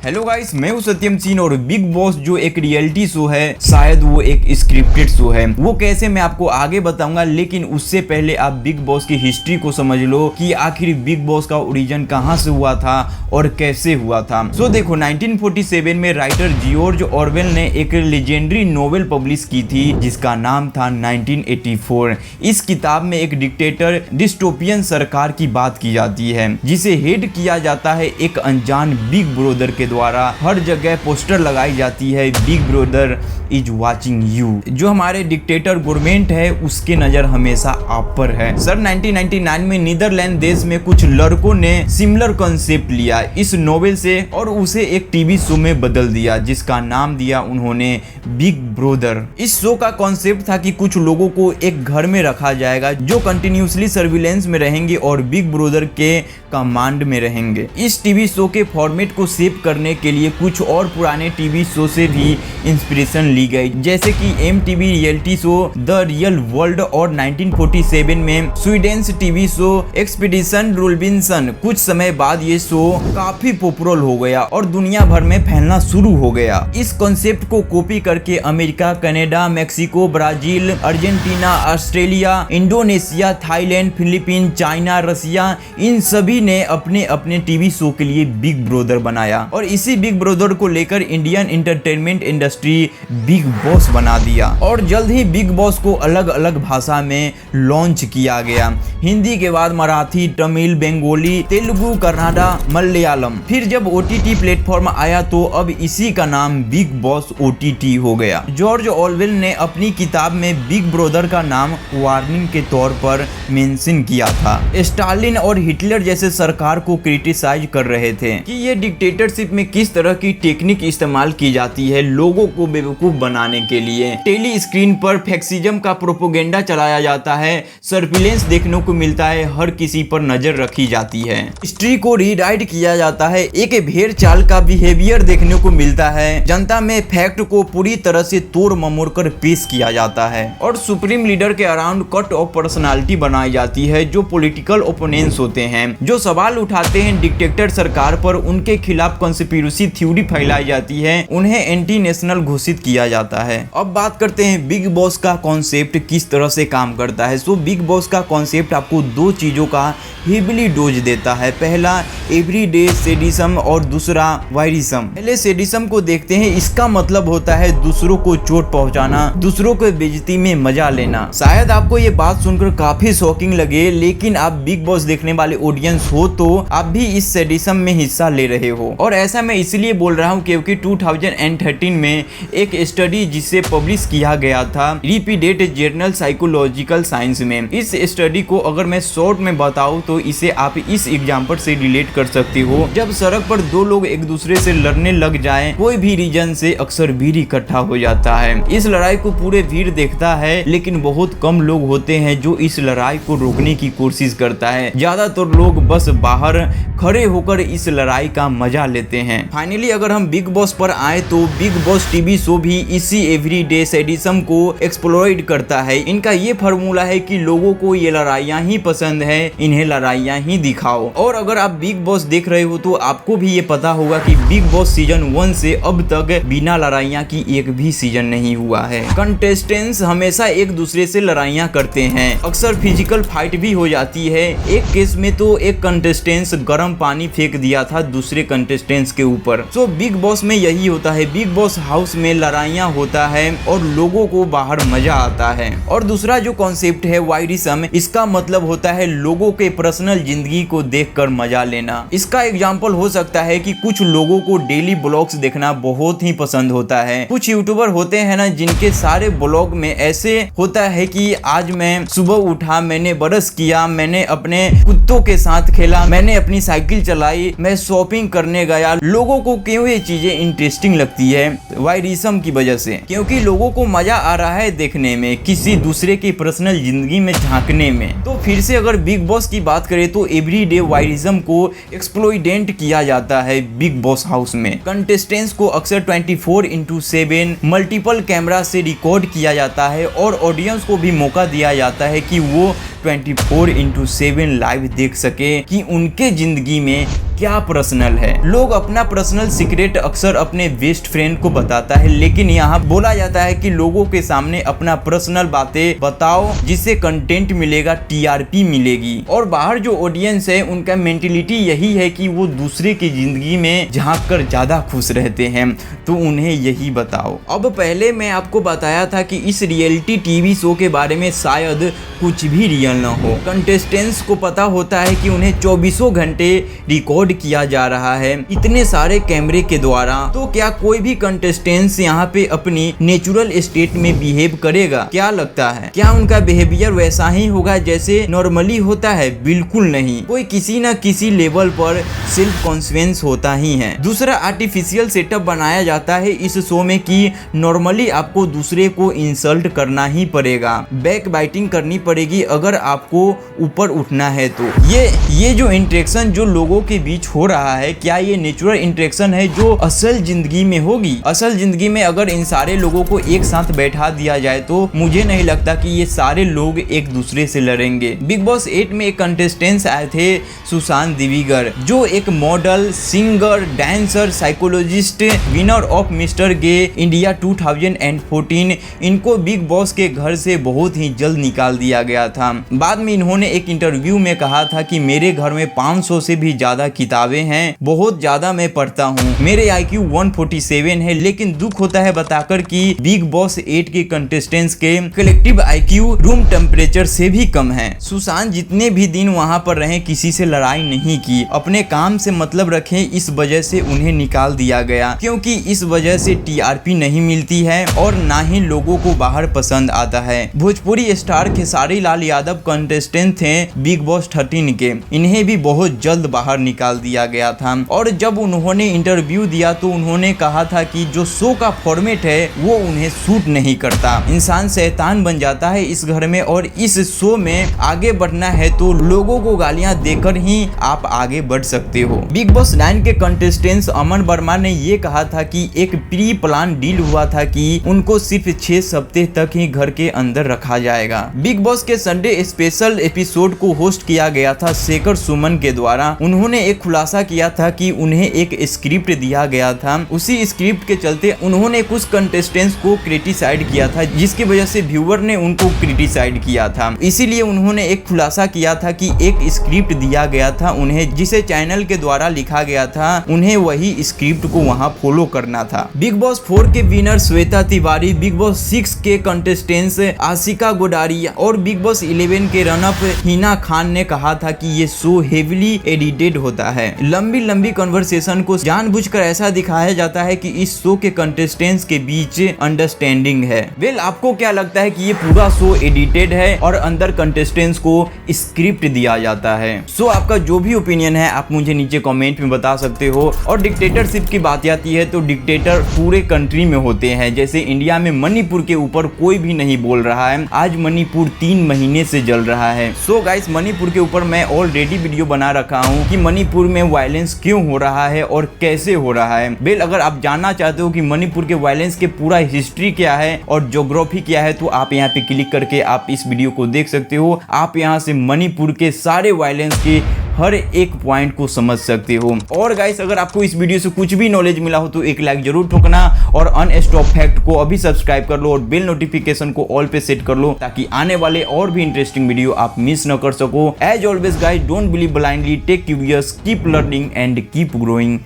Hello guys, मैं हूं सत्यम सिंह और बिग बॉस जो एक रियलिटी शो है, शायद वो एक स्क्रिप्टेड शो है। वो कैसे मैं आपको आगे बताऊंगा, लेकिन उससे पहले आप बिग बॉस की हिस्ट्री को समझ लो कि आखिर बिग बॉस का ओरिजिन कहां से हुआ था और कैसे हुआ था। सो देखो, 1947 में राइटर जॉर्ज ऑरवेल ने एक लेजेंडरी नोवेल पब्लिश की थी जिसका नाम था 1984। इस किताब में एक डिक्टेटर डिस्टोपियन सरकार की बात की जाती है जिसे हेड किया जाता है एक अनजान बिग ब्रदर के द्वारा। हर जगह पोस्टर लगाई जाती है, big brother is watching you. जो हमारे डिक्टेटर गवर्नमेंट है उसके नजर हमेशा आप पर है। सर 1999 में नीदरलैंड देश में कुछ लड़कों ने सिमिलर कॉन्सेप्ट लिया इस नोवेल से और उसे एक टीवी शो में बदल दिया जिसका नाम दिया उन्होंने बिग ब्रदर। इस शो का कॉन्सेप्ट था कि कुछ लोगों को एक घर में रखा जाएगा जो कंटिन्यूसली सर्विलेंस में रहेंगे और बिग ब्रदर के कमांड में रहेंगे। इस टीवी शो के फॉर्मेट को सेव करने के लिए कुछ और पुराने टीवी शो से भी इंस्पिरेशन ली गई, जैसे कि MTV reality show the real world और 1947 में Sweden TV show expedition Robinson. कुछ समय बाद ये शो काफी पॉपुलर हो गया और दुनिया भर में फैलना शुरू हो गया। इस कॉन्सेप्ट को कॉपी करके America, Canada, Mexico, Brazil, Argentina, Australia, Indonesia, Thailand, Philippine, China, Russia, इन सभी ने अपने अपने टीवी शो के लिए बिग ब्रदर बनाया और इसी बिग ब्रदर को लेकर Indian entertainment industry big boss बना दिया। और जल्द ही बिग बॉस को अलग अलग भाषा में लॉन्च किया गया। हिंदी के बाद मराठी, तमिल, बंगाली, तेलुगु, कन्नड़ा, मलयालम। फिर जब OTT प्लेटफॉर्म आया तो अब इसी का नाम बिग बॉस OTT हो गया। जॉर्ज ऑरवेल ने अपनी किताब में बिग ब्रदर का नाम वार्निंग के तौर पर मेंशन किया था। स्टालिन और हिटलर जैसे सरकार को क्रिटिसाइज कर रहे थे कि ये डिक्टेटरशिप में किस तरह की टेक्निक इस्तेमाल की जाती है लोगों को बेवकूफ बनाने के लिए। टेली स्क्रीन पर फैक्सिज्म का प्रोपोगेंडा चलाया जाता है, सर्विलेंस देखने को मिलता है, हर किसी पर नजर रखी जाती है, हिस्ट्री को रीराइट किया जाता है, एक भेड़ चाल का बिहेवियर देखने को मिलता है, जनता में फैक्ट को पूरी तरह से तोड़ ममोड़ कर पेश किया जाता है और सुप्रीम लीडर के अराउंड कट ऑफ पर्सनालिटी बनाई जाती है जो पॉलिटिकल ओपोनेंट्स होते हैं, जो सवाल उठाते हैं डिक्टेटर सरकार पर, उनके खिलाफ कॉन्स्पिरेसी थ्योरी फैलाई जाती है, उन्हें एंटी नेशनल घोषित किया जाता है। अब बात करते हैं बिग बॉस का कॉन्सेप्ट किस तरह से काम करता है। सो बिग बॉस का कॉन्सेप्ट आपको दो चीजों का हेविली डोज देता है। पहला एवरीडे सेडिज्म और दूसरा वायरिज्म। पहले सेडिज्म को देखते हैं। इसका मतलब होता है दूसरों को चोट पहुंचाना, दूसरों को बेइज्जती में मजा लेना। शायद आपको ये बात सुनकर काफी शॉकिंग लगे, लेकिन आप बिग बॉस देखने वाले ऑडियंस हो तो आप भी इस सेडिज्म में हिस्सा ले रहे हो। और ऐसा मैं इसलिए बोल रहा हूँ क्योंकि 2013 में एक स्टडी जिसे पब्लिश किया गया था रिपीडेट जर्नल साइकोलॉजिकल साइंस में, इस स्टडी को अगर मैं शॉर्ट में बताऊं तो इसे आप इस एग्जांपल से रिलेट कर सकते हो। जब सड़क पर दो लोग एक दूसरे से लड़ने लग जाएं, कोई भी रीजन से अक्सर भीड़ इकट्ठा हो जाता है। इस लड़ाई को पूरे भीड़ देखता है, लेकिन बहुत कम लोग होते हैं जो इस लड़ाई को रोकने की कोशिश करता है। ज्यादातर लोग बस बाहर खड़े होकर इस लड़ाई का मजा लेते हैं। फाइनली अगर हम बिग बॉस पर आए तो बिग बॉस टीवी शो भी इसी एवरीडे सेडिज्म को एक्सप्लॉइट करता है। इनका ये फार्मूला है कि लोगों को ये लड़ाइयाँ ही पसंद है, इन्हें लड़ाइयाँ ही दिखाओ। और अगर आप बिग बॉस देख रहे हो तो आपको भी ये पता होगा कि बिग बॉस सीजन 1 से अब तक बिना लड़ाइयाँ की एक भी सीजन नहीं हुआ है। कंटेस्टेंट्स हमेशा एक दूसरे से लड़ाइयाँ करते हैं, अक्सर फिजिकल फाइट भी हो जाती है। एक केस में तो एक कंटेस्टेंट्स गर्म पानी फेंक दिया था दूसरे कंटेस्टेंट्स के ऊपर। सो बिग बॉस में यही होता है, बिग बॉस हाउस में लड़ाइयाँ होता है और लोगों को बाहर मजा आता है। और दूसरा जो कॉन्सेप्ट है वायरिज्म, इसका मतलब होता है लोगों के पर्सनल जिंदगी को देखकर मजा लेना। इसका एग्जांपल हो सकता है कि कुछ लोगों को डेली ब्लॉग्स देखना बहुत ही पसंद होता है। कुछ यूट्यूबर होते हैं ना जिनके सारे ब्लॉग में ऐसे होता है कि आज मैं सुबह उठा, मैंने ब्रश किया, मैंने अपने कुत्तों के साथ खेला, मैंने अपनी साइकिल चलाई, मैं शॉपिंग करने गया। लोगों को क्यों ये चीजें इंटरेस्टिंग लगती है? वायरिज्म की वजह से, क्योंकि लोगों को मजा आ रहा है देखने में, किसी दूसरे की पर्सनल जिंदगी में झांकने में। तो फिर से अगर बिग बॉस की बात करें तो एवरीडे वायरिज्म को एक्सप्लॉइटेंट किया जाता है बिग बॉस हाउस में। कंटेस्टेंट्स को अक्सर 24/7 मल्टीपल कैमरा से रिकॉर्ड किया जाता है और ऑडियंस को भी मौका दिया जाता है कि वो 24/7 लाइव देख सके कि उनके जिंदगी में क्या पर्सनल है। लोग अपना पर्सनल सीक्रेट अक्सर अपने बेस्ट फ्रेंड को बताता है, लेकिन यहाँ बोला जाता है कि लोगों के सामने अपना पर्सनल बातें बताओ जिससे कंटेंट मिलेगा, टीआरपी मिलेगी। और बाहर जो ऑडियंस है उनका मेंटेलिटी यही है कि वो दूसरे की जिंदगी में झांक कर ज्यादा खुश रहते हैं, तो उन्हें यही बताओ। अब पहले मैं आपको बताया था कि इस रियलिटी टीवी शो के बारे में शायद कुछ भी रियल न हो। कंटेस्टेंट्स को पता होता है कि उन्हें 24 घंटे रिकॉर्ड किया जा रहा है इतने सारे कैमरे के द्वारा। तो क्या कोई भी कंटेस्टेंट्स यहाँ पे अपनी नेचुरल स्टेट में बिहेव करेगा? क्या लगता है, क्या उनका बिहेवियर वैसा ही होगा जैसे नॉर्मली होता है? बिल्कुल नहीं। कोई किसी न किसी लेवल पर सेल्फ कॉन्फिडेंस होता ही है। दूसरा, आर्टिफिशियल सेटअप बनाया जाता है इस शो में कि नॉर्मली आपको दूसरे को इंसल्ट करना ही पड़ेगा, बैक बाइटिंग करनी पड़ेगी अगर आपको ऊपर उठना है तो। ये जो इंटरेक्शन जो लोगों के बीच हो रहा है, क्या ये नेचुरल इंटरेक्शन है जो असल जिंदगी में होगी? असल जिंदगी में अगर इन सारे लोगों को एक साथ बैठा दिया जाए तो मुझे नहीं लगता कि ये सारे लोग एक दूसरे से लड़ेंगे। बिग बॉस 8 में एक कंटेस्टेंट्स आए थे, सुशांत दिविगर, जो एक model, singer, dancer, psychologist, winner of mister gay India 2014। इनको बिग बॉस के घर से बहुत ही जल्द निकाल दिया गया था। बाद में इन्होंने एक इंटरव्यू में कहा था कि मेरे घर में 500 से भी ज्यादा किताबें हैं, बहुत ज्यादा मैं पढ़ता हूँ, मेरे IQ 147 है। लेकिन दुख होता है बताकर कि बिग बॉस 8 के कंटेस्टेंट्स के कलेक्टिव IQ रूम टेम्परेचर से भी कम है। सुशांत जितने भी दिन वहाँ पर रहे किसी से लड़ाई नहीं की, अपने काम से मतलब रखे, इस वजह से उन्हें निकाल दिया गया, क्योंकि इस वजह से TRP नहीं मिलती है और ना ही लोगों को बाहर पसंद आता है। भोजपुरी स्टार खेसारी लाल यादव कंटेस्टेंट थे बिग बॉस 13 के, इन्हें भी बहुत जल्द बाहर निकाल दिया गया था। और जब उन्होंने इंटरव्यू दिया तो उन्होंने कहा था कि जो शो का फॉर्मेट है वो उन्हें सूट नहीं करता, इंसान शैतान बन जाता है इस घर में, और इस शो में आगे बढ़ना है तो लोगों को गालियां देकर ही आप आगे बढ़ सकते हो। बिग बॉस 9 के कंटेस्टेंट्स अमन वर्मा ने ये कहा था कि एक प्री प्लान डील हुआ था कि उनको सिर्फ 6 हफ्ते तक ही घर के अंदर रखा जाएगा। बिग बॉस के संडे स्पेशल एपिसोड को होस्ट किया गया था शेखर सुमन के द्वारा। उन्होंने एक खुलासा किया था कि उन्हें एक स्क्रिप्ट दिया गया था, उसी स्क्रिप्ट के चलते उन्होंने कुछ कंटेस्टेंट्स को क्रिटिसाइड किया था, जिसकी वजह से व्यूअर ने उनको क्रिटिसाइड किया था। इसीलिए उन्होंने एक खुलासा किया था कि एक स्क्रिप्ट दिया गया था उन्हें, जिसे चैनल के द्वारा लिखा गया था, उन्हें वही स्क्रिप्ट को वहां फॉलो करना था। बिग बॉस 4 के winner Shweta Tiwari, big boss 6 के कंटेस्टेंट्स आशिका गोडारिया और बिग बॉस 11 के रनअप हिना खान ने कहा था कि ये शो हेवीली एडिटेड होता है। लंबी लंबी कन्वर्सेशन को जानबूझकर ऐसा दिखाया जाता है कि इस शो के कंटेस्टेंट्स के बीच अंडरस्टैंडिंग है। वेल, आपको क्या लगता है कि ये पूरा शो एडिटेड है और अंदर कंटेस्टेंट्स को स्क्रिप्ट दिया जाता है? सो आपका जो भी ओपिनियन है आप मुझे नीचे कमेंट में बता सकते हो। और डिक्टेटरशिप की बात आती है तो डिक्टेटर पूरे कंट्री में होते हैं, जैसे इंडिया में मणिपुर के ऊपर कोई भी नहीं बोल रहा है, आज मणिपुर 3 महीने से जल रहा है। सो गाइस, मणिपुर के ऊपर मैं ऑलरेडी वीडियो बना रखा हूँ कि मणिपुर में वायलेंस क्यों हो रहा है और कैसे हो रहा है। वेल, अगर आप जानना चाहते हो कि मणिपुर के वायलेंस के पूरा हिस्ट्री क्या है और ज्योग्राफी क्या है तो आप यहाँ पे क्लिक करके आप इस वीडियो को देख सकते हो। आप यहाँ से मणिपुर के सारे वायलेंस के हर एक पॉइंट को समझ सकते हो। और गाइस, अगर आपको इस वीडियो से कुछ भी नॉलेज मिला हो तो एक लाइक जरूर ठोकना और अनस्टॉप फैक्ट को अभी सब्सक्राइब कर लो और बेल नोटिफिकेशन को ऑल पे सेट कर लो ताकि आने वाले और भी इंटरेस्टिंग वीडियो आप मिस न कर सको। As always guys, don't believe blindly, take curious, keep learning and keep growing.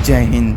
जय हिंद।